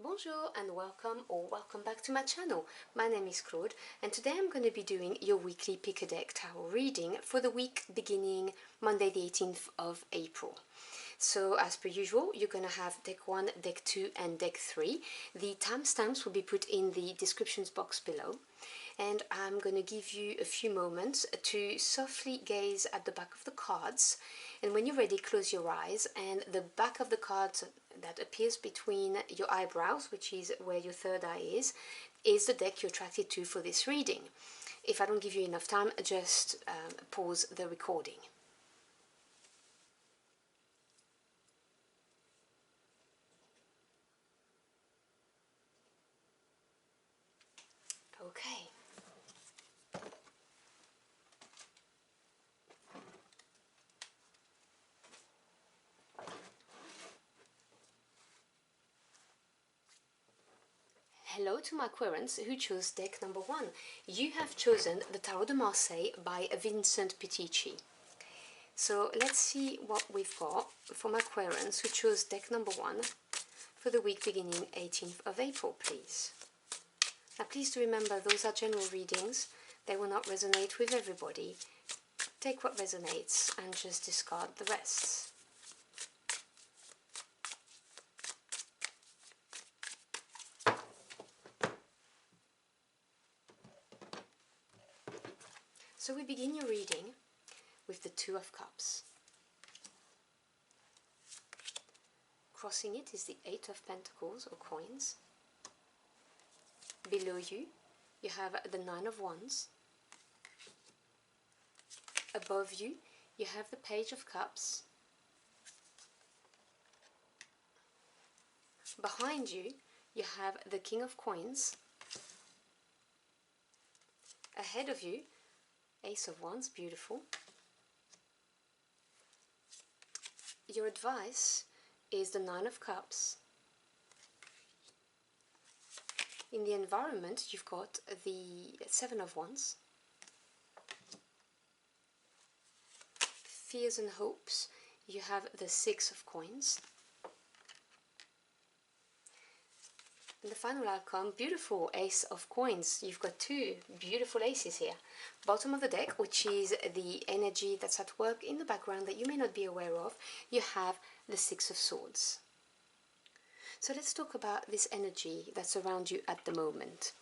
Bonjour and welcome back to my channel. My name is Claude and today I'm going to be doing your weekly pick a deck tarot reading for the week beginning Monday the 18th of April. So as per usual, you're going to have deck 1, deck 2 and deck 3. The timestamps will be put in the descriptions box below. And I'm going to give you a few moments to softly gaze at the back of the cards, and when you're ready, close your eyes, and the back of the cards that appears between your eyebrows, which is where your third eye is the deck you're attracted to for this reading. If I don't give you enough time, just pause the recording. Okay. Hello to my Aquarians who chose deck number 1. You have chosen the Tarot de Marseille by Vincent Petici. So let's see what we've got for my Aquarians who chose deck number 1 for the week beginning 18th of April, please. Now please do remember, those are general readings. They will not resonate with everybody. Take what resonates and just discard the rest. So we begin your reading with the Two of Cups. Crossing it is the Eight of Pentacles or coins. Below you, you have the Nine of Wands. Above you, you have the Page of Cups. Behind you, you have the King of Coins. Ahead of you, Ace of Wands, beautiful. Your advice is the Nine of Cups. In the environment, you've got the Seven of Wands. Fears and hopes, you have the Six of Coins. And the final outcome, beautiful Ace of Coins. You've got two beautiful aces here. Bottom of the deck, which is the energy that's at work in the background that you may not be aware of, you have the Six of Swords. So let's talk about this energy that's around you at the moment.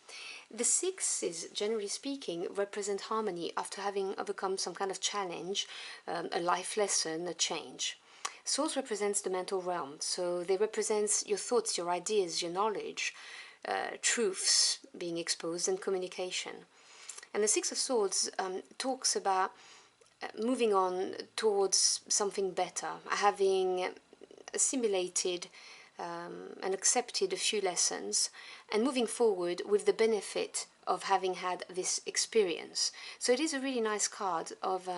The sixes, generally speaking, represent harmony after having overcome some kind of challenge, a life lesson, a change. Swords represents the mental realm, so they represent your thoughts, your ideas, your knowledge, truths being exposed, and communication. And the Six of Swords talks about moving on towards something better, having assimilated and accepted a few lessons, and moving forward with the benefit of having had this experience. So it is a really nice card of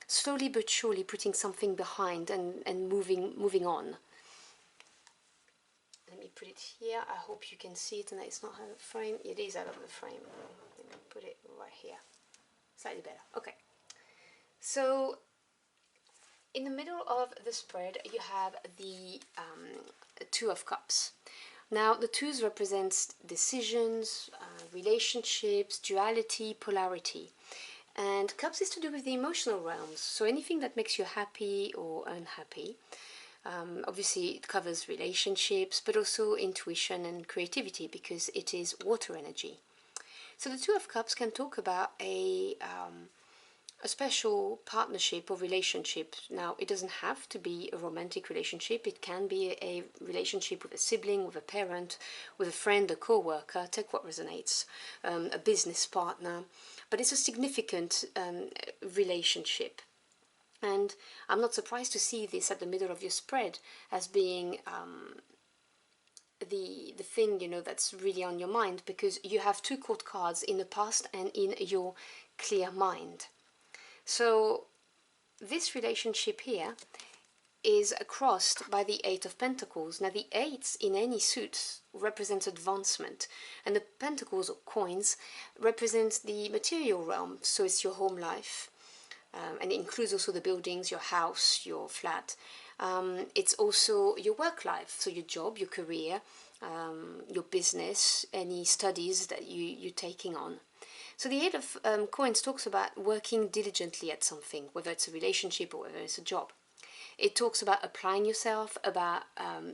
slowly but surely putting something behind and moving on. Let me put it here. I hope you can see it and that it's not out of the frame. It is out of the frame. Let me put it right here. Slightly better. Okay. So in the middle of the spread, you have the Two of Cups. Now, the twos represent decisions, relationships, duality, polarity. And Cups is to do with the emotional realms, so anything that makes you happy or unhappy. Obviously, it covers relationships, but also intuition and creativity, because it is water energy. So the Two of Cups can talk about a special partnership or relationship. Now, it doesn't have to be a romantic relationship. It can be a relationship with a sibling, with a parent, with a friend, a co-worker. Take what resonates. A business partner. But it's a significant relationship. And I'm not surprised to see this at the middle of your spread as being the thing, you know, that's really on your mind, because you have two court cards in the past and in your clear mind. So this relationship here is crossed by the Eight of Pentacles. Now the eights in any suit represents advancement, and the pentacles or coins represent the material realm, so it's your home life, and it includes also the buildings, your house, your flat. It's also your work life, so your job, your career, your business, any studies that you're taking on. So the Eight of Coins talks about working diligently at something, whether it's a relationship or whether it's a job. It talks about applying yourself, about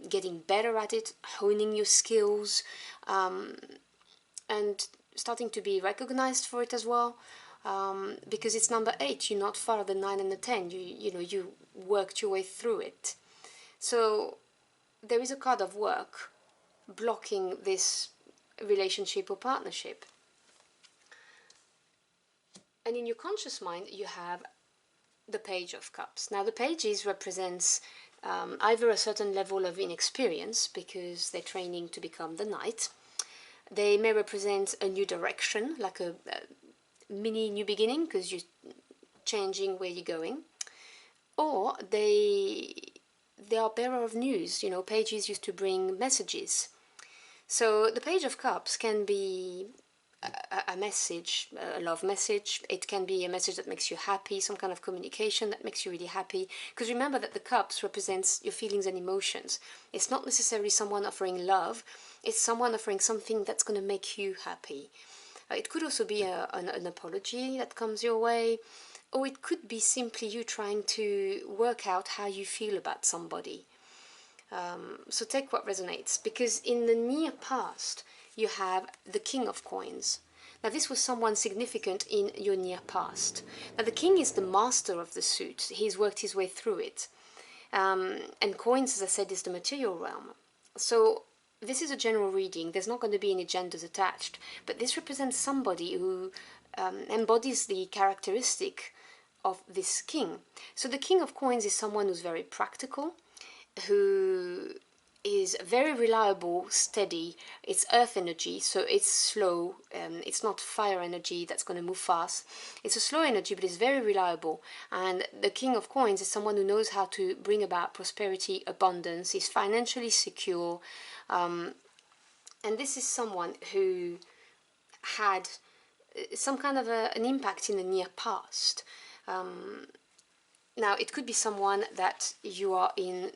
getting better at it, honing your skills, and starting to be recognized for it as well. Because it's number 8, you're not far the 9 and the 10. You worked your way through it. So there is a card of work blocking this relationship or partnership. And in your conscious mind, you have the Page of Cups. Now, the pages represents either a certain level of inexperience because they're training to become the knight. They may represent a new direction, like a mini new beginning because you're changing where you're going. Or they are bearer of news. You know, pages used to bring messages. So the Page of Cups can be a message, a love message. It can be a message that makes you happy, some kind of communication that makes you really happy. Because remember that the cups represents your feelings and emotions. It's not necessarily someone offering love. It's someone offering something that's going to make you happy. It could also be an apology that comes your way. Or it could be simply you trying to work out how you feel about somebody. So take what resonates. Because in the near past, you have the King of Coins. Now this was someone significant in your near past. Now the King is the master of the suit. He's worked his way through it. And coins, as I said, is the material realm. So this is a general reading. There's not going to be any genders attached. But this represents somebody who embodies the characteristic of this king. So the King of Coins is someone who's very practical, who is very reliable, steady. It's earth energy, so it's slow. It's not fire energy that's going to move fast. It's a slow energy, but it's very reliable. And the King of Coins is someone who knows how to bring about prosperity, abundance, is financially secure. And this is someone who had some kind of an impact in the near past. Now, it could be someone that you are in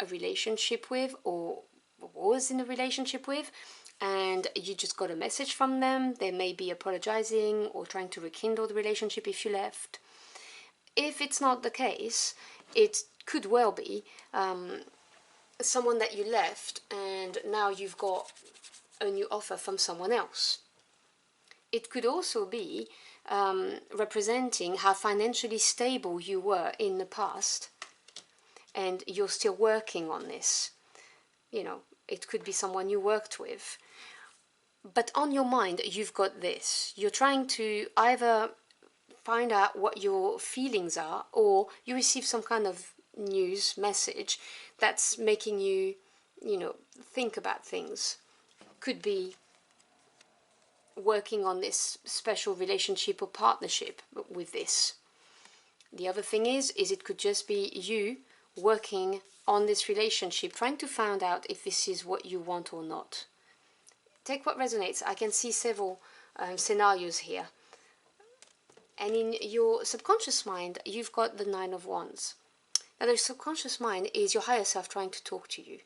a relationship with or was in a relationship with, and you just got a message from them. They may be apologizing or trying to rekindle the relationship if you left. If it's not the case, it could well be someone that you left and now you've got a new offer from someone else. It could also be representing how financially stable you were in the past and you're still working on this. You know, it could be someone you worked with. But on your mind, you've got this. You're trying to either find out what your feelings are, or you receive some kind of news message that's making you, think about things. Could be working on this special relationship or partnership with this. The other thing is it could just be you working on this relationship, trying to find out if this is what you want or not. Take what resonates. I can see several scenarios here. And in your subconscious mind, you've got the 9 of Wands. Now, the subconscious mind is your higher self trying to talk to you.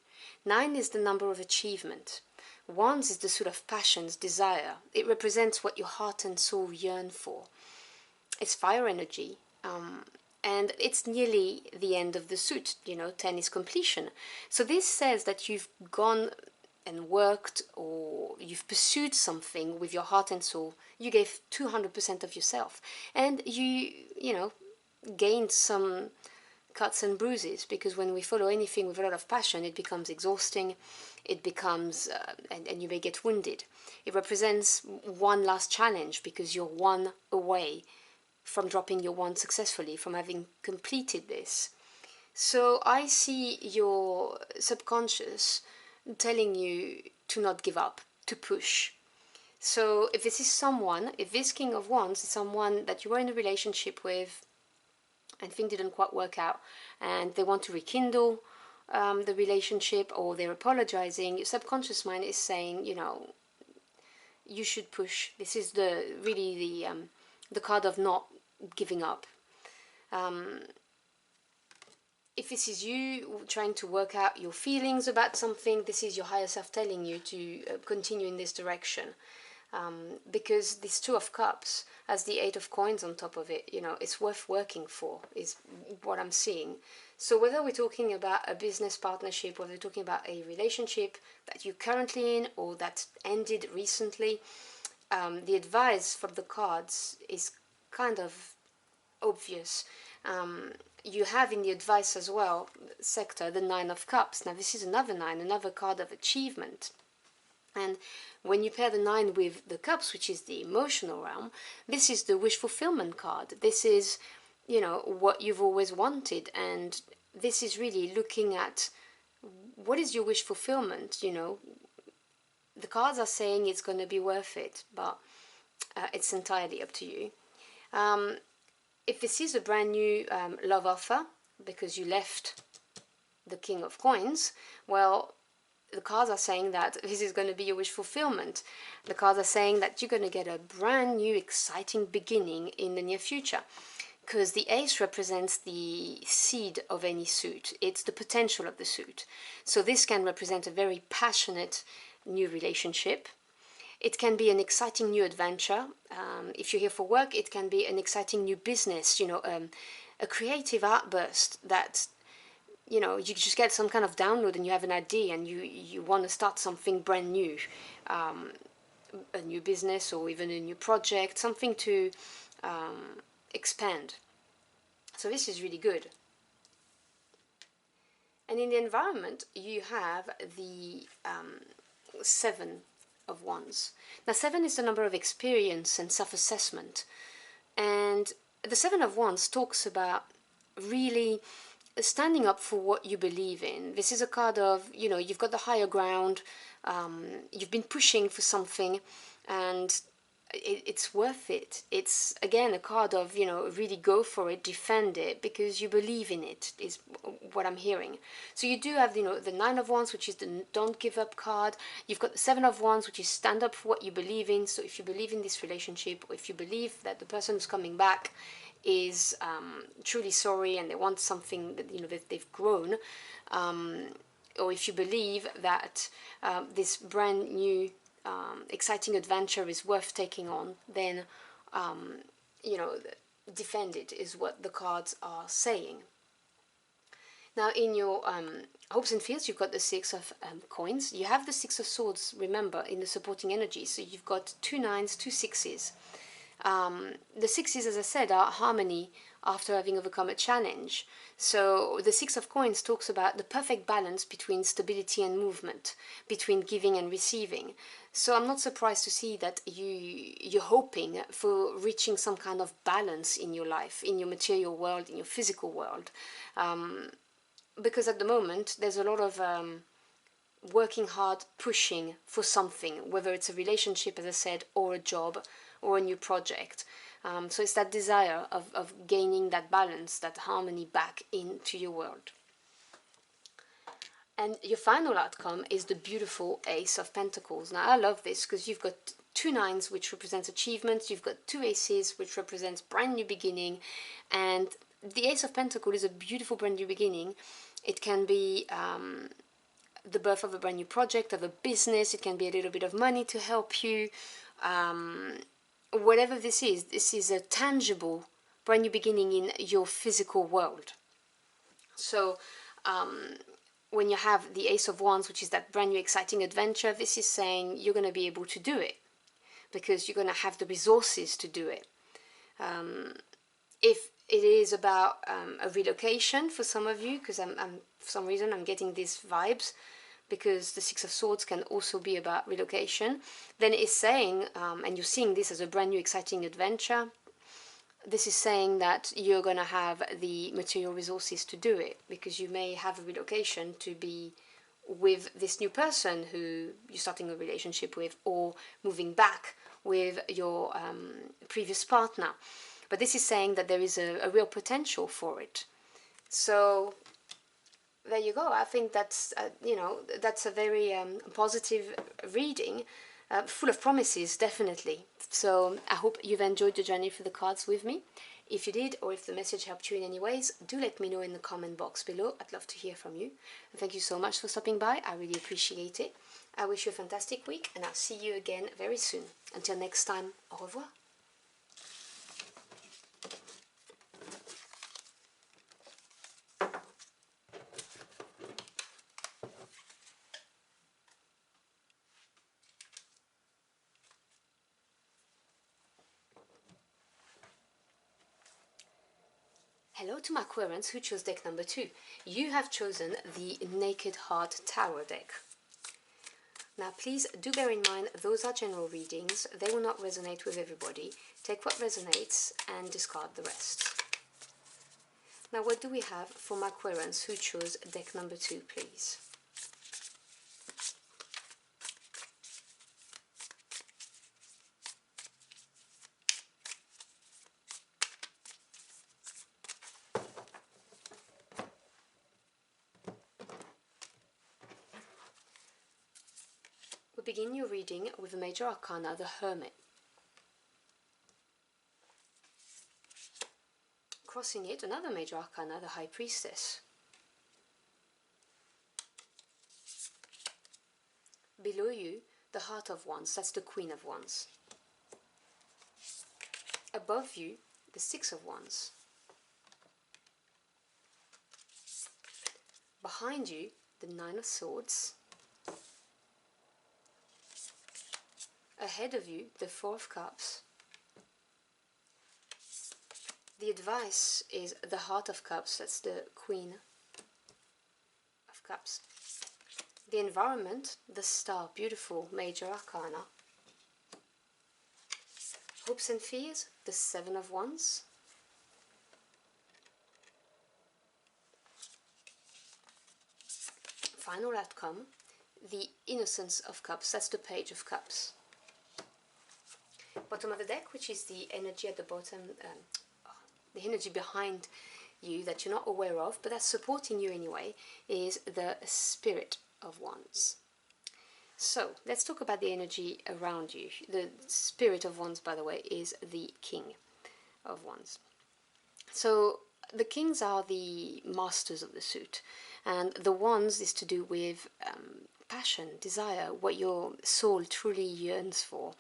9 is the number of achievement. Wands is the sort of passions, desire. It represents what your heart and soul yearn for. It's fire energy. And it's nearly the end of the suit, 10 is completion. So this says that you've gone and worked or you've pursued something with your heart and soul. You gave 200% of yourself. And you gained some cuts and bruises, because when we follow anything with a lot of passion, it becomes exhausting, it becomes, and you may get wounded. It represents one last challenge because you're one away from dropping your wand successfully, from having completed this. So I see your subconscious telling you to not give up, to push. So if this King of Wands is someone that you were in a relationship with and things didn't quite work out and they want to rekindle the relationship, or they're apologizing, your subconscious mind is saying, you should push. This is the card of not giving up. if this is you trying to work out your feelings about something, this is your higher self telling you to continue in this direction. Because this Two of Cups has the Eight of Coins on top of it, you know, it's worth working for, is what I'm seeing. So whether we're talking about a business partnership, whether we're talking about a relationship that you're currently in or that ended recently, the advice from the cards is kind of obvious. You have in the advice as well sector the Nine of Cups. Now this is another nine, another card of achievement. And when you pair the nine with the cups, which is the emotional realm, this is the wish fulfillment card. This is, you know, what you've always wanted, and this is really looking at what is your wish fulfillment. You know, the cards are saying it's going to be worth it, but it's entirely up to you. If this is a brand new love offer because you left the King of Coins, well, the cards are saying that this is going to be your wish fulfillment. The cards are saying that you're going to get a brand new exciting beginning in the near future, because the ace represents the seed of any suit. It's the potential of the suit. So this can represent a very passionate new relationship. It can be an exciting new adventure. If you're here for work, it can be an exciting new business, you know, a creative outburst that, you know, you just get some kind of download and you have an idea and you want to start something brand new, a new business or even a new project, something to expand. So this is really good. And in the environment, you have the Seven of Wands. Now, 7 is the number of experience and self-assessment. And the Seven of Wands talks about really standing up for what you believe in. This is a card of, you know, you've got the higher ground, you've been pushing for something, and it's worth it. It's, again, a card of, you know, really go for it, defend it, because you believe in it, is what I'm hearing. So you do have, you know, the Nine of Wands, which is the don't give up card. You've got the Seven of Wands, which is stand up for what you believe in. So if you believe in this relationship, or if you believe that the person who's coming back is truly sorry and they want something that, you know, that they've grown, or if you believe that this brand new exciting adventure is worth taking on, then you know, defend it is what the cards are saying. Now in your hopes and fears, you've got the Six of Coins. You have the Six of Swords, remember, in the supporting energy. So you've got two nines, two sixes. The sixes, as I said, are harmony after having overcome a challenge. So the Six of Coins talks about the perfect balance between stability and movement, between giving and receiving. So I'm not surprised to see that you're hoping for reaching some kind of balance in your life, in your material world, in your physical world. Because at the moment there's a lot of working hard, pushing for something, whether it's a relationship, as I said, or a job, or a new project. So it's that desire of gaining that balance, that harmony back into your world. And your final outcome is the beautiful Ace of Pentacles. Now I love this because you've got two nines, which represents achievements, you've got two aces, which represents brand new beginning, and the Ace of Pentacles is a beautiful brand new beginning. It can be the birth of a brand new project, of a business, it can be a little bit of money to help you. Whatever this is a tangible brand new beginning in your physical world. So when you have the Ace of Wands, which is that brand new exciting adventure, this is saying you're going to be able to do it because you're going to have the resources to do it. If it is about a relocation for some of you, because for some reason I'm getting these vibes, because the Six of Swords can also be about relocation, then it's saying, and you're seeing this as a brand new exciting adventure, this is saying that you're going to have the material resources to do it, because you may have a relocation to be with this new person who you're starting a relationship with, or moving back with your previous partner. But this is saying that there is a real potential for it. So there you go. I think that's you know, that's a very positive reading, full of promises, definitely. So I hope you've enjoyed the journey through the cards with me. If you did, or if the message helped you in any ways, do let me know in the comment box below. I'd love to hear from you. And thank you so much for stopping by. I really appreciate it. I wish you a fantastic week, and I'll see you again very soon. Until next time, au revoir. Hello to my Aquarians who chose deck number 2. You have chosen the Naked Heart Tarot deck. Now please do bear in mind those are general readings. They will not resonate with everybody. Take what resonates and discard the rest. Now what do we have for my Aquarians who chose deck number 2, please? We begin your reading with the Major Arcana, the Hermit. Crossing it, another Major Arcana, the High Priestess. Below you, the Heart of Wands, that's the Queen of Wands. Above you, the Six of Wands. Behind you, the Nine of Swords. Ahead of you, the Four of Cups. The advice is the Heart of Cups, that's the Queen of Cups. The environment, the Star, beautiful Major Arcana. Hopes and fears, the Seven of Wands. Final outcome, the Innocence of Cups, that's the Page of Cups. Bottom of the deck, which is the energy at the bottom, the energy behind you that you're not aware of, but that's supporting you anyway, is the Spirit of Wands. So let's talk about the energy around you. The Spirit of Wands, by the way, is the King of Wands. So the kings are the masters of the suit, and the wands is to do with passion, desire, what your soul truly yearns for.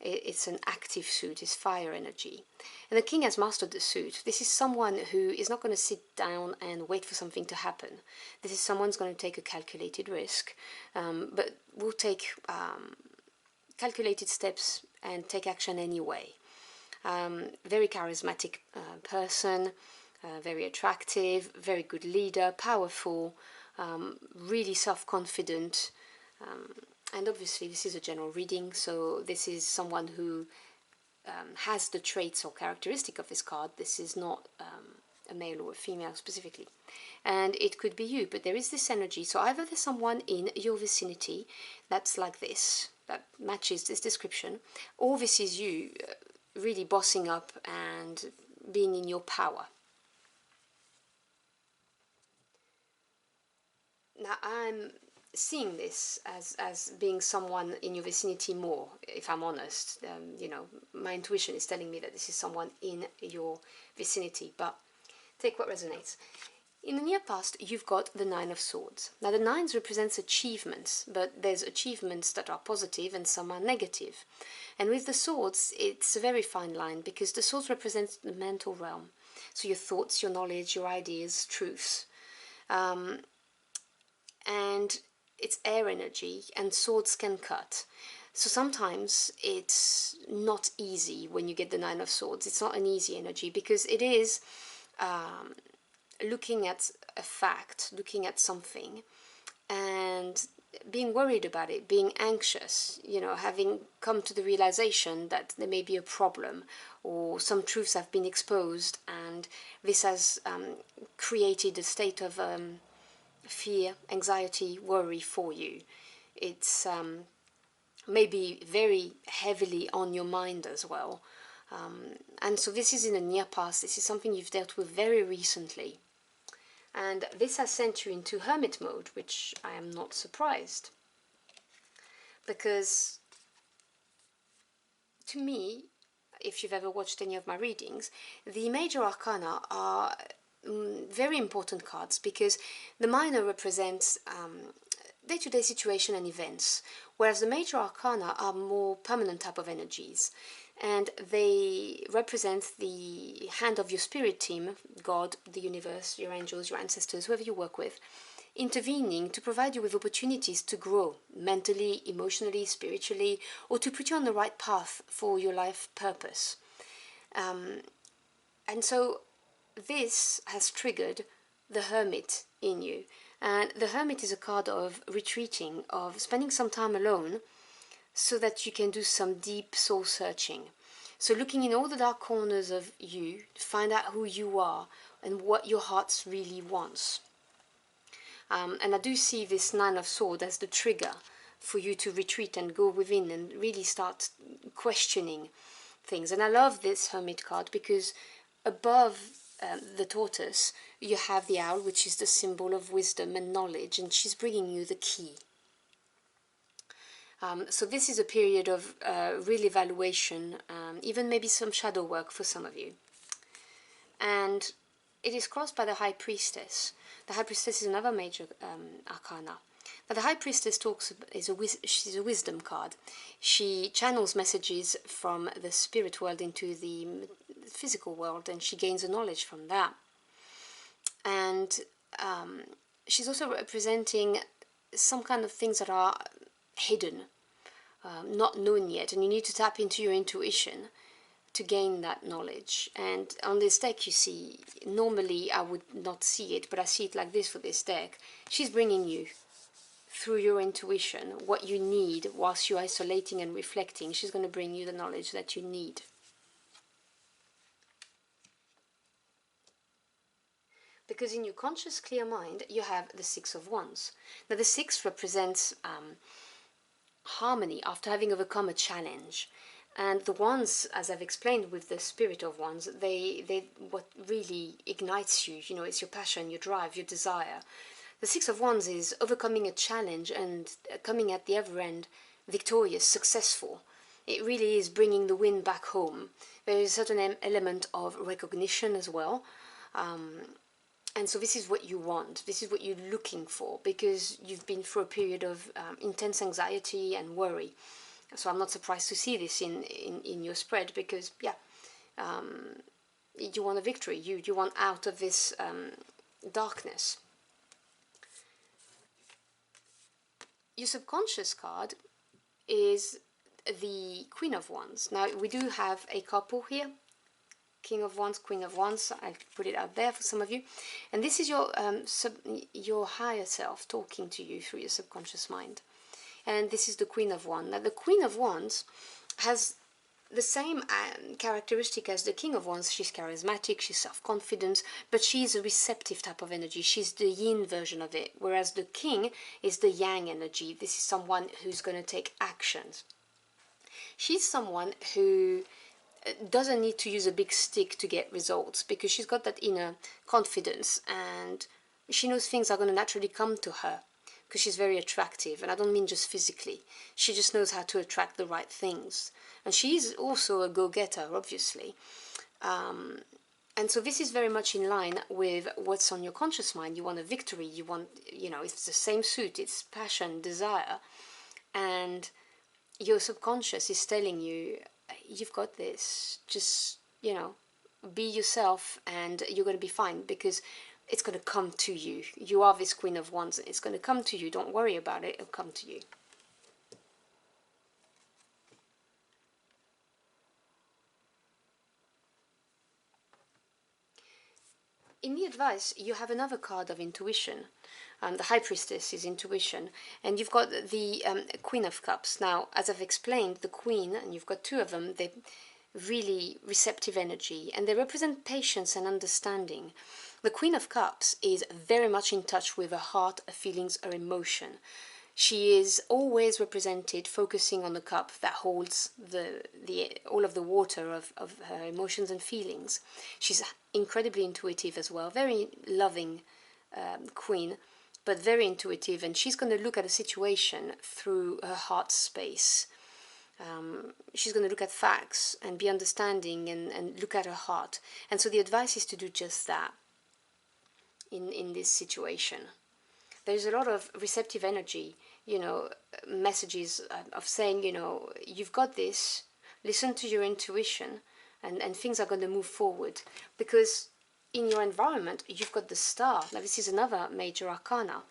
It's an active suit, it's fire energy. And the king has mastered the suit. This is someone who is not going to sit down and wait for something to happen. This is someone who's going to take a calculated risk, but will take calculated steps and take action anyway. Very charismatic person, very attractive, very good leader, powerful, really self-confident. And obviously this is a general reading, so this is someone who has the traits or characteristic of this card. This is not a male or a female specifically. And it could be you, but there is this energy. So either there's someone in your vicinity that's like this, that matches this description, or this is you really bossing up and being in your power. Now I'm seeing this as being someone in your vicinity more, if I'm honest. You know, my intuition is telling me that this is someone in your vicinity, but take what resonates. In the near past, you've got the Nine of Swords. Now the Nines represents achievements, but there's achievements that are positive and some are negative. And with the Swords, it's a very fine line, because the Swords represent the mental realm. So your thoughts, your knowledge, your ideas, truths. And it's air energy, and swords can cut. So sometimes it's not easy when you get the Nine of Swords. It's not an easy energy, because it is looking at a fact, looking at something, and being worried about it, being anxious, you know, having come to the realization that there may be a problem, or some truths have been exposed, and this has created a state of fear, anxiety, worry for you. It's maybe very heavily on your mind as well. And so this is in the near past. This is something you've dealt with very recently. And this has sent you into hermit mode, which I am not surprised. Because to me, if you've ever watched any of my readings, the major arcana are very important cards, because the minor represents day-to-day situation and events, whereas the major arcana are more permanent type of energies, and they represent the hand of your spirit team, God, the universe, your angels, your ancestors, whoever you work with, intervening to provide you with opportunities to grow mentally, emotionally, spiritually, or to put you on the right path for your life purpose. And so this has triggered the Hermit in you. And the Hermit is a card of retreating, of spending some time alone so that you can do some deep soul searching. So looking in all the dark corners of you to find out who you are and what your heart really wants. And I do see this Nine of Swords as the trigger for you to retreat and go within and really start questioning things. And I love this Hermit card because above the tortoise you have the owl, which is the symbol of wisdom and knowledge, and she's bringing you the key. So this is a period of real evaluation, even maybe some shadow work for some of you. And it is crossed by the High Priestess. The High Priestess is another major arcana. Now the High Priestess she's a wisdom card. She channels messages from the spirit world into the physical world, and she gains a knowledge from that. And she's also representing some kind of things that are hidden, not known yet, and you need to tap into your intuition to gain that knowledge. And on this deck, you see, normally I would not see it, but I see it like this for this deck. She's bringing you through your intuition what you need whilst you're isolating and reflecting. She's going to bring you the knowledge that you need. Because in your conscious clear mind you have the Six of Wands. Now the Six represents harmony after having overcome a challenge. And the Wands, as I've explained with the Spirit of Wands, they what really ignites you, you know, it's your passion, your drive, your desire. The Six of Wands is overcoming a challenge and coming at the other end victorious, successful. It really is bringing the wind back home. There is a certain element of recognition as well. And so this is what you want, this is what you're looking for, because you've been through a period of intense anxiety and worry. So I'm not surprised to see this in your spread, because, yeah, you want a victory, you want out of this darkness. Your subconscious card is the Queen of Wands. Now, we do have a couple here. King of Wands, Queen of Wands. I'll put it out there for some of you. And this is your higher self talking to you through your subconscious mind. And this is the Queen of Wands. Now, the Queen of Wands has the same characteristic as the King of Wands. She's charismatic, she's self-confident, but she's a receptive type of energy. She's the yin version of it, whereas the King is the yang energy. This is someone who's going to take actions. She's someone who doesn't need to use a big stick to get results, because she's got that inner confidence and she knows things are going to naturally come to her because she's very attractive. And I don't mean just physically, she just knows how to attract the right things. And she's also a go-getter, obviously. And so this is very much in line with what's on your conscious mind. You want a victory, you want, you know, it's the same suit, it's passion, desire. And your subconscious is telling you, you've got this, just, you know, be yourself and you're going to be fine, because it's going to come to you. You are this Queen of Wands, it's going to come to you. Don't worry about it, it'll come to you. In the advice, you have another card of intuition. The High Priestess is intuition, and you've got the Queen of Cups. Now, as I've explained, the Queen, and you've got two of them, they're really receptive energy, and they represent patience and understanding. The Queen of Cups is very much in touch with her heart, her feelings, her emotion. She is always represented focusing on the cup that holds all of the water of her emotions and feelings. She's incredibly intuitive as well, very loving queen, but very intuitive, and she's going to look at a situation through her heart space. She's going to look at facts and be understanding and look at her heart. And so the advice is to do just that in this situation. There's a lot of receptive energy, you know, messages of saying, you know, you've got this, listen to your intuition, and things are going to move forward. Because in your environment, you've got the star. Now, this is another major arcana.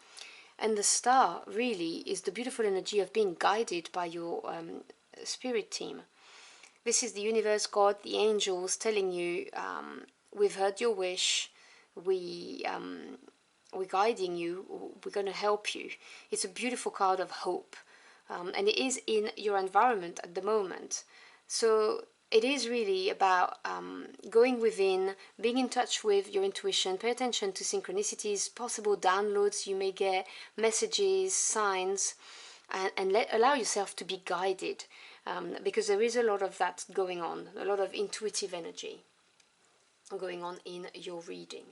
And the star really is the beautiful energy of being guided by your spirit team. This is the universe, God, the angels telling you, we've heard your wish, we're guiding you, we're going to help you. It's a beautiful card of hope, and it is in your environment at the moment. So it is really about going within, being in touch with your intuition, pay attention to synchronicities, possible downloads you may get, messages, signs, and allow yourself to be guided, because there is a lot of that going on, a lot of intuitive energy going on in your reading.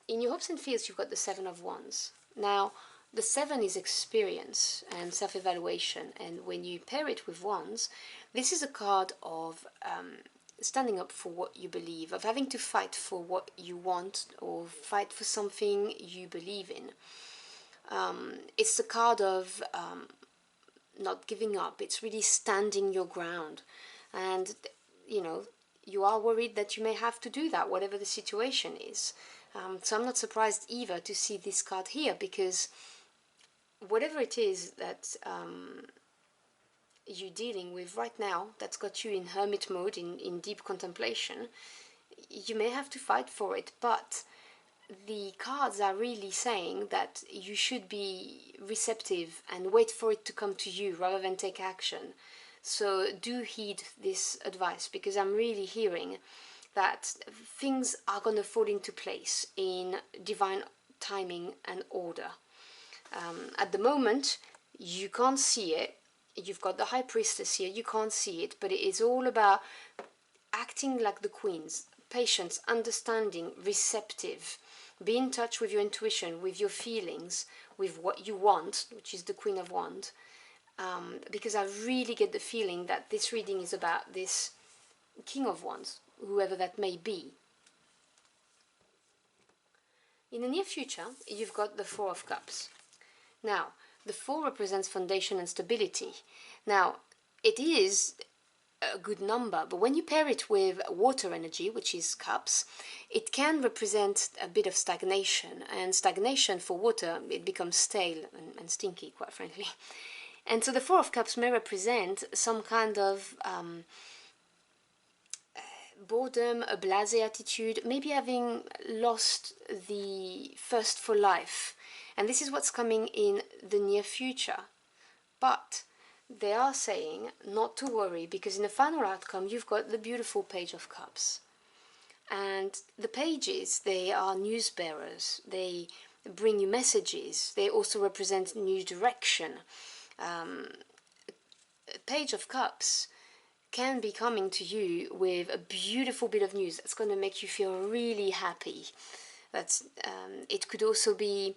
In your hopes and fears, you've got the Seven of Wands. Now, the Seven is experience and self-evaluation, and when you pair it with Wands, this is a card of standing up for what you believe, of having to fight for what you want or fight for something you believe in. It's the card of not giving up. It's really standing your ground. And, you know, you are worried that you may have to do that, whatever the situation is. So I'm not surprised either to see this card here, because whatever it is that you're dealing with right now, that's got you in hermit mode, in deep contemplation, you may have to fight for it, but the cards are really saying that you should be receptive and wait for it to come to you rather than take action. So do heed this advice, because I'm really hearing that things are going to fall into place in divine timing and order. At the moment, you can't see it. You've got the High Priestess here, you can't see it, but it is all about acting like the queens, patience, understanding, receptive. Be in touch with your intuition, with your feelings, with what you want, which is the Queen of Wands, because I really get the feeling that this reading is about this King of Wands, whoever that may be. In the near future, you've got the Four of Cups. Now, the Four represents foundation and stability. Now, it is a good number, but when you pair it with water energy, which is cups, it can represent a bit of stagnation, and stagnation for water, it becomes stale and stinky, quite frankly. And so the Four of Cups may represent some kind of boredom, a blasé attitude, maybe having lost the thirst for life, and this is what's coming in the near future. But they are saying not to worry, because in the final outcome you've got the beautiful Page of Cups. And the pages, they are news bearers, they bring you messages, they also represent new direction. Page of Cups can be coming to you with a beautiful bit of news that's going to make you feel really happy. That's it could also be,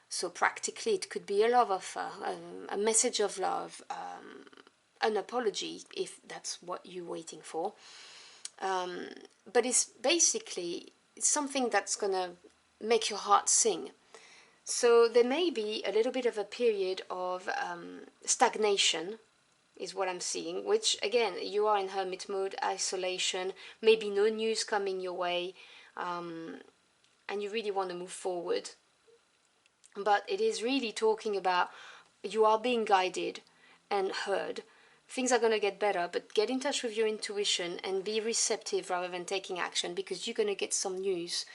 so practically, it could be a love offer, a message of love, an apology, if that's what you're waiting for. But it's basically something that's going to make your heart sing. So there may be a little bit of a period of stagnation, is what I'm seeing, which, again, you are in hermit mode, isolation, maybe no news coming your way, and you really want to move forward. But it is really talking about you are being guided and heard. Things are going to get better, but get in touch with your intuition and be receptive rather than taking action, because you're going to get some news,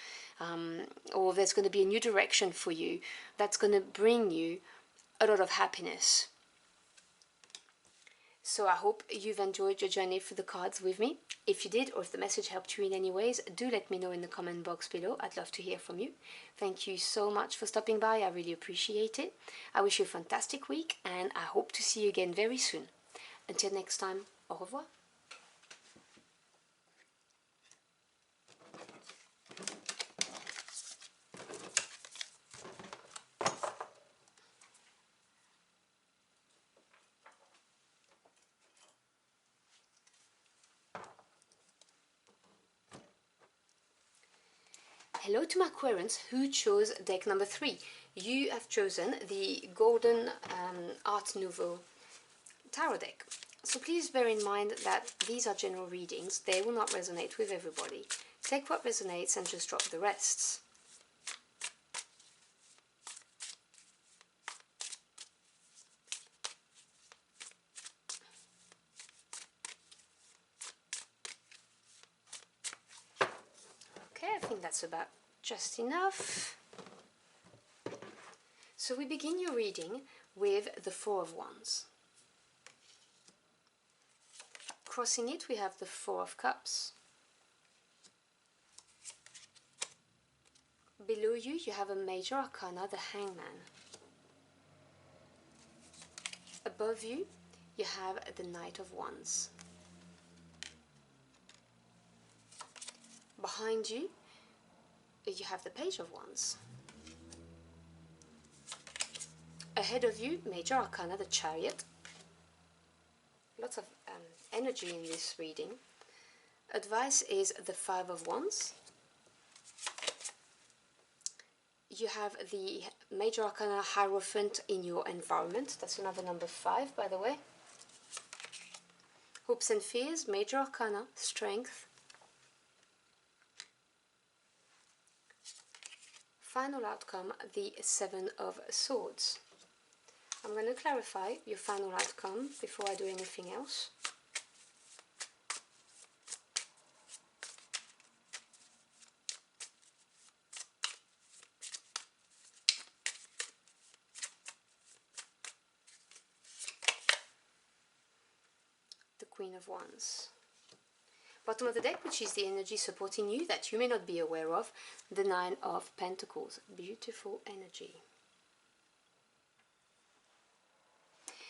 or there's going to be a new direction for you that's going to bring you a lot of happiness. So I hope you've enjoyed your journey through the cards with me. If you did, or if the message helped you in any ways, do let me know in the comment box below. I'd love to hear from you. Thank you so much for stopping by. I really appreciate it. I wish you a fantastic week, and I hope to see you again very soon. Until next time, au revoir. hello to my Aquarians who chose deck number 3. You have chosen the Golden Art Nouveau tarot deck. So please bear in mind that these are general readings. They will not resonate with everybody. Take what resonates and just drop the rests. Okay, I think that's about just enough. So we begin your reading with the Four of Wands. Crossing it, we have the Four of Cups. Below you, you have a Major Arcana, the Hangman. Above you, you have the Knight of Wands. Behind you, you have the Page of Wands. Ahead of you, Major Arcana, the Chariot. Lots of energy in this reading. Advice is the Five of Wands. You have the Major Arcana Hierophant in your environment. That's another number 5, by the way. Hopes and Fears, Major Arcana, Strength. Final outcome, the Seven of Swords. I'm going to clarify your final outcome before I do anything else. The Queen of Wands. Bottom of the deck, which is the energy supporting you that you may not be aware of, the Nine of Pentacles. Beautiful energy.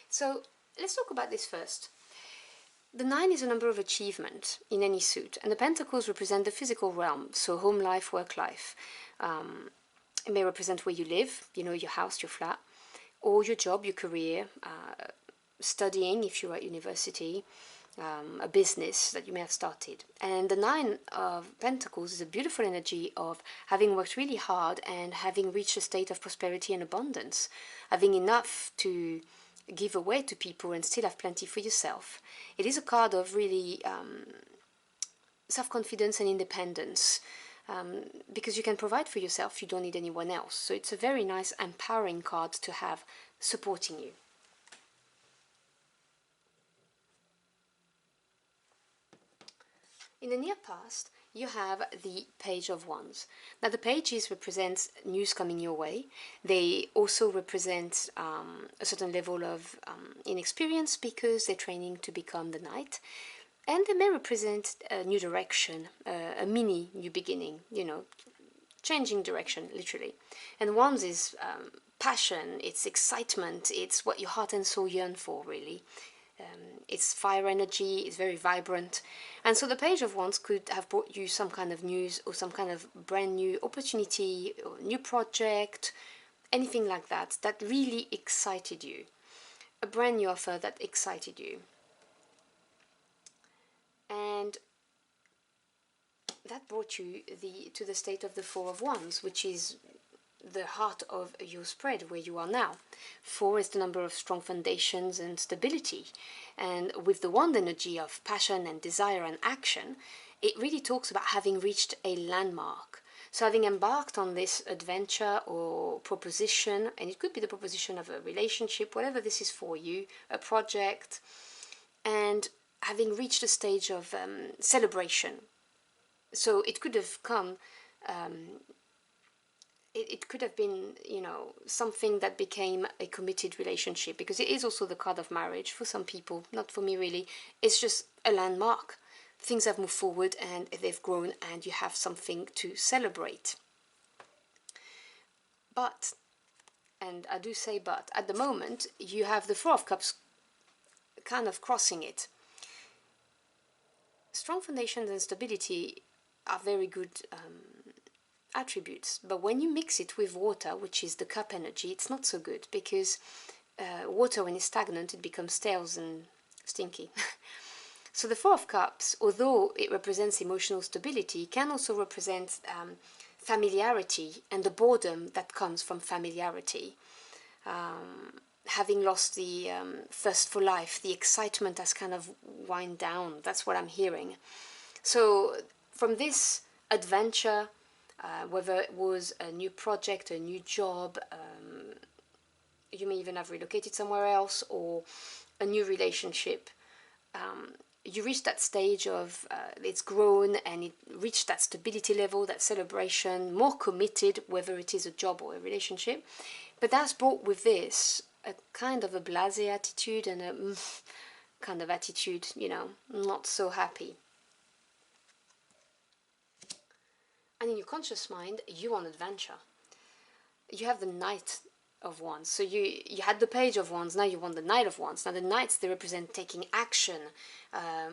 So let's talk about this first. The 9 is a number of achievement in any suit, and the Pentacles represent the physical realm, so home life, work life. It may represent where you live, you know, your house, your flat, or your job, your career, studying if you're at university, a business that you may have started. And the 9 of Pentacles is a beautiful energy of having worked really hard and having reached a state of prosperity and abundance, having enough to give away to people and still have plenty for yourself. It is a card of really self-confidence and independence, because you can provide for yourself, you don't need anyone else. So it's a very nice, empowering card to have supporting you. In the near past, you have the Page of Wands. Now the pages represent news coming your way. They also represent a certain level of inexperience because they're training to become the knight. And they may represent a new direction, a mini new beginning, you know, changing direction, literally. And Wands is passion, it's excitement, it's what your heart and soul yearn for, really. It's fire energy, it's very vibrant. And so the Page of Wands could have brought you some kind of news or some kind of brand new opportunity or new project, anything like that, that really excited you. A brand new offer that excited you. And that brought you to the state of the Four of Wands, which is the heart of your spread where you are now. 4 is the number of strong foundations and stability, and with the wand energy of passion and desire and action, it really talks about having reached a landmark. So having embarked on this adventure or proposition, and it could be the proposition of a relationship, whatever this is for you, a project, and having reached a stage of celebration. So it could have come it could have been, you know, something that became a committed relationship, because it is also the card of marriage for some people, not for me really. It's just a landmark. Things have moved forward and they've grown and you have something to celebrate. But, and I do say but, at the moment you have the Four of Cups kind of crossing it. Strong foundations and stability are very good attributes, but when you mix it with water, which is the cup energy, it's not so good, because water, when it's stagnant, it becomes stale and stinky. So the Four of Cups, although it represents emotional stability, can also represent familiarity and the boredom that comes from familiarity. Having lost the thirst for life, the excitement has kind of wind down. That's what I'm hearing. So from this adventure, whether it was a new project, a new job, you may even have relocated somewhere else, or a new relationship, you reach that stage of it's grown and it reached that stability level, that celebration, more committed, whether it is a job or a relationship. But that's brought with this a kind of a blasé attitude and a kind of attitude, not so happy. And in your conscious mind, you're on adventure. You have the Knight of Wands. So you had the Page of Wands, now you want the Knight of Wands. Now the Knights, they represent taking action,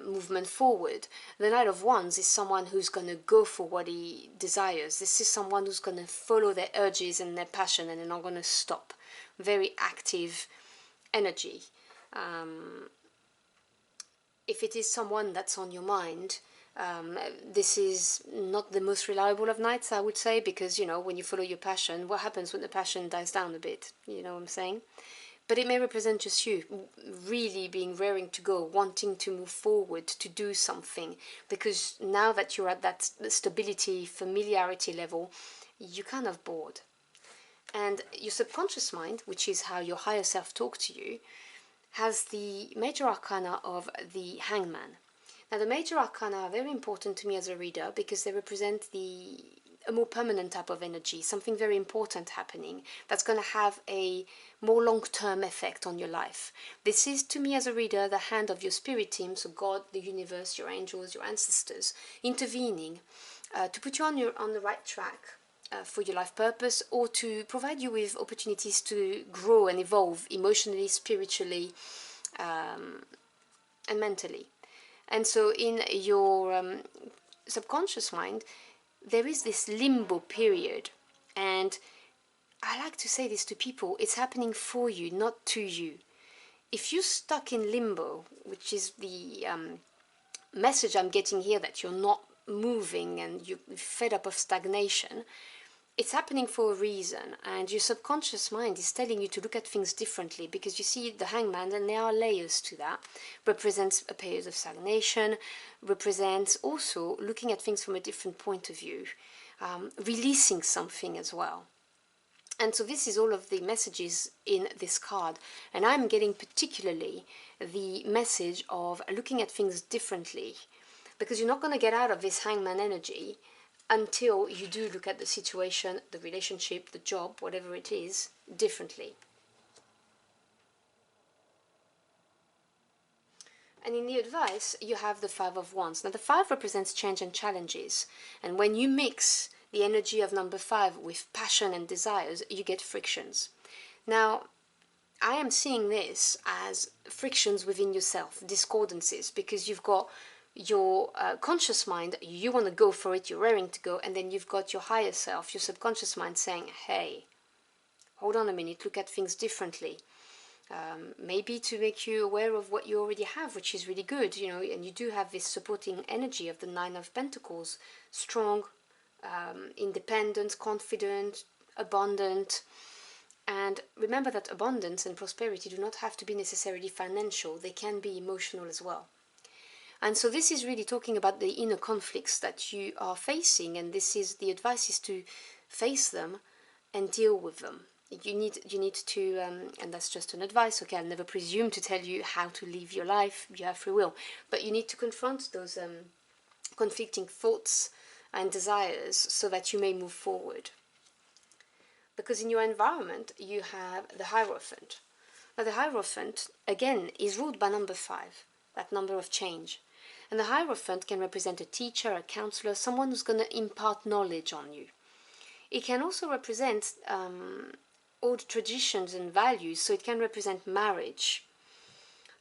movement forward. The Knight of Wands is someone who's going to go for what he desires. This is someone who's going to follow their urges and their passion, and they're not going to stop. Very active energy. If it is someone that's on your mind, this is not the most reliable of nights, I would say, because, when you follow your passion, what happens when the passion dies down a bit? You know what I'm saying? But it may represent just you, really being raring to go, wanting to move forward, to do something, because now that you're at that stability, familiarity level, you're kind of bored. And your subconscious mind, which is how your higher self talks to you, has the major arcana of the Hangman. Now the major arcana are very important to me as a reader because they represent a more permanent type of energy, something very important happening that's going to have a more long-term effect on your life. This is, to me as a reader, the hand of your spirit team, so God, the universe, your angels, your ancestors, intervening to put you on the right track for your life purpose, or to provide you with opportunities to grow and evolve emotionally, spiritually, and mentally. And so in your subconscious mind, there is this limbo period. And I like to say this to people, it's happening for you, not to you. If you're stuck in limbo, which is the message I'm getting here, that you're not moving and you're fed up of stagnation, it's happening for a reason, and your subconscious mind is telling you to look at things differently, because you see the Hangman, and there are layers to that, represents a period of stagnation, represents also looking at things from a different point of view, releasing something as well. And so this is all of the messages in this card, and I'm getting particularly the message of looking at things differently, because you're not going to get out of this Hangman energy until you do look at the situation, the relationship, the job, whatever it is, differently. And in the advice, you have the Five of Wands. Now the Five represents change and challenges. And when you mix the energy of number 5 with passion and desires, you get frictions. Now, I am seeing this as frictions within yourself, discordances, because you've got your conscious mind, you want to go for it, you're raring to go, and then you've got your higher self, your subconscious mind saying, hey, hold on a minute, look at things differently. Maybe to make you aware of what you already have, which is really good, and you do have this supporting energy of the Nine of Pentacles, strong, independent, confident, abundant. And remember that abundance and prosperity do not have to be necessarily financial, they can be emotional as well. And so this is really talking about the inner conflicts that you are facing, and the advice is to face them and deal with them. You need to, and that's just an advice, okay, I'll never presume to tell you how to live your life, you have free will, but you need to confront those conflicting thoughts and desires so that you may move forward. Because in your environment, you have the Hierophant. Now the Hierophant, again, is ruled by number 5, that number of change. And the Hierophant can represent a teacher, a counselor, someone who's going to impart knowledge on you. It can also represent old traditions and values, so it can represent marriage.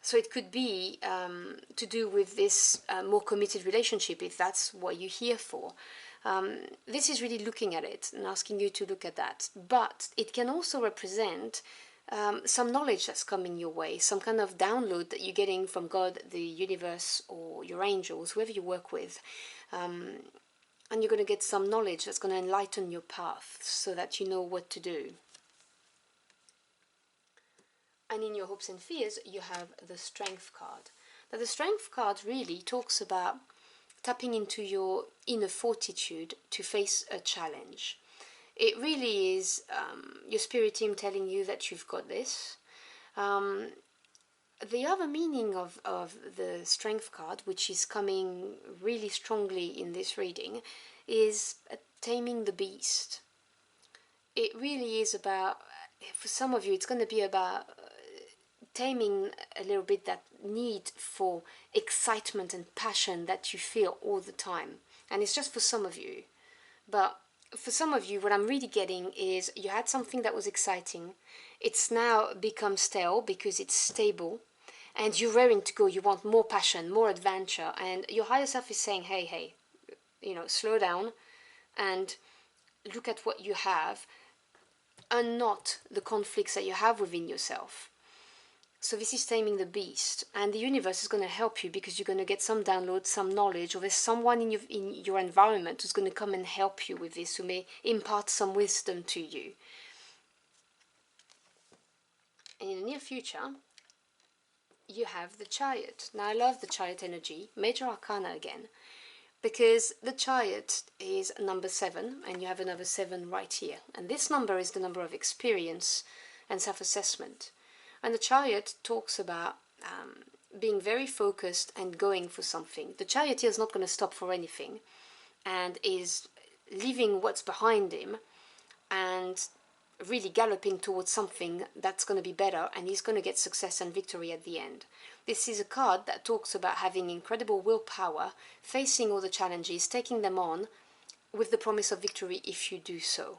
So it could be to do with this more committed relationship, if that's what you're here for. This is really looking at it and asking you to look at that. But it can also represent some knowledge that's coming your way, some kind of download that you're getting from God, the universe, or your angels, whoever you work with. and you're going to get some knowledge that's going to enlighten your path so that you know what to do. And in your hopes and fears, you have the Strength card. Now, the Strength card really talks about tapping into your inner fortitude to face a challenge. It really is your spirit team telling you that you've got this. The other meaning of the Strength card, which is coming really strongly in this reading, is taming the beast. It really is about, for some of you, it's going to be about taming a little bit that need for excitement and passion that you feel all the time. And it's just for some of you. But for some of you, what I'm really getting is you had something that was exciting. It's now become stale because it's stable. And you're raring to go. You want more passion, more adventure. And your higher self is saying, hey, slow down and look at what you have and not the conflicts that you have within yourself. So this is taming the beast, and the universe is going to help you because you're going to get some downloads, some knowledge, or there's someone in your environment who's going to come and help you with this, who may impart some wisdom to you. And in the near future, you have the Chariot. Now I love the Chariot energy, Major Arcana again, because the Chariot is number 7, and you have another 7 right here. And this number is the number of experience and self-assessment. And the Chariot talks about being very focused and going for something. The charioteer is not going to stop for anything and is leaving what's behind him and really galloping towards something that's going to be better, and he's going to get success and victory at the end. This is a card that talks about having incredible willpower, facing all the challenges, taking them on with the promise of victory if you do so.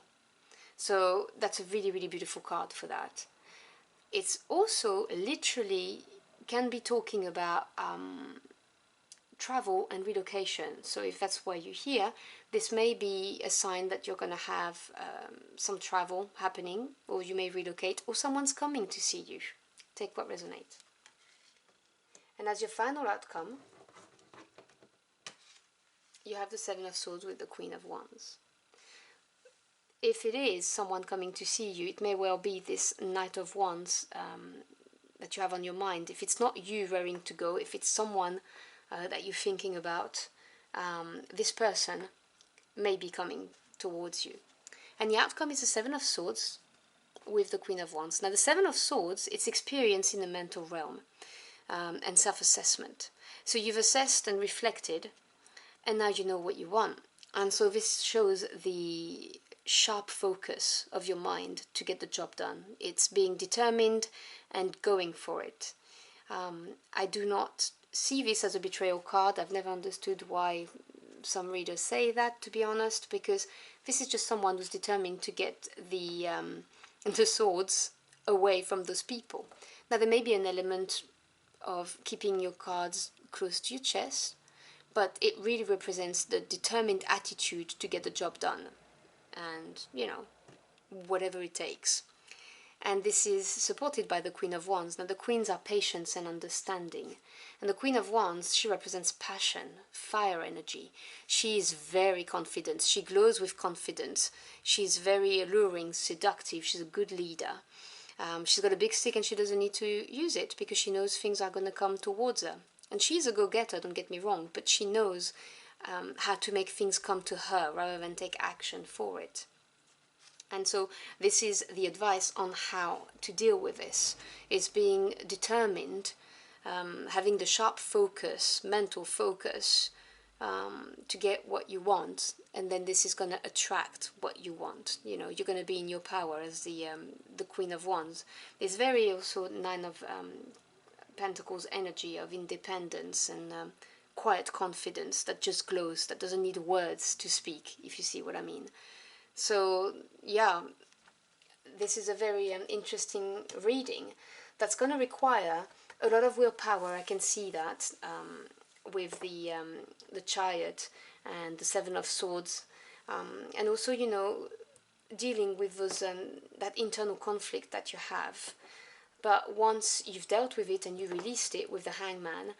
So that's a really, really beautiful card for that. It's also literally can be talking about travel and relocation. So if that's why you're here, this may be a sign that you're going to have some travel happening, or you may relocate, or someone's coming to see you. Take what resonates. And as your final outcome, you have the 7 of Swords with the Queen of Wands. If it is someone coming to see you, it may well be this Knight of Wands that you have on your mind. If it's not you raring to go, if it's someone that you're thinking about, this person may be coming towards you. And the outcome is the 7 of Swords with the Queen of Wands. Now the 7 of Swords, it's experience in the mental realm and self-assessment. So you've assessed and reflected, and now you know what you want. And so this shows the sharp focus of your mind to get the job done. It's being determined and going for it. I do not see this as a betrayal card. I've never understood why some readers say that, to be honest, because this is just someone who's determined to get the swords away from those people. Now there may be an element of keeping your cards close to your chest, but it really represents the determined attitude to get the job done, and whatever it takes. And this is supported by the Queen of Wands. Now the Queens are patience and understanding, and the Queen of Wands, she represents passion, fire energy. She is very confident, she glows with confidence, she's very alluring, seductive, she's a good leader. She's got a big stick and she doesn't need to use it because she knows things are going to come towards her. And she's a go-getter, don't get me wrong, but she knows how to make things come to her rather than take action for it. And so this is the advice on how to deal with this, is being determined, having the sharp focus, mental focus, to get what you want, and then this is going to attract what you want. You're going to be in your power as the Queen of Wands. It's very also 9 of Pentacles energy of independence and quiet confidence that just glows, that doesn't need words to speak, if you see what I mean. So yeah, this is a very interesting reading that's going to require a lot of willpower. I can see that with the Chariot and the 7 of Swords, and also dealing with those that internal conflict that you have. But once you've dealt with it and you released it with the Hangman,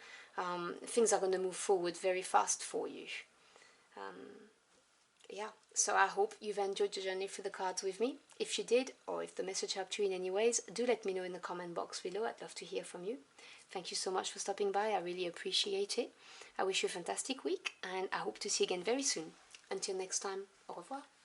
things are going to move forward very fast for you. yeah, so I hope you've enjoyed the journey through the cards with me. If you did, or if the message helped you in any ways, do let me know in the comment box below. I'd love to hear from you. Thank you so much for stopping by. I really appreciate it. I wish you a fantastic week, and I hope to see you again very soon. Until next time, au revoir.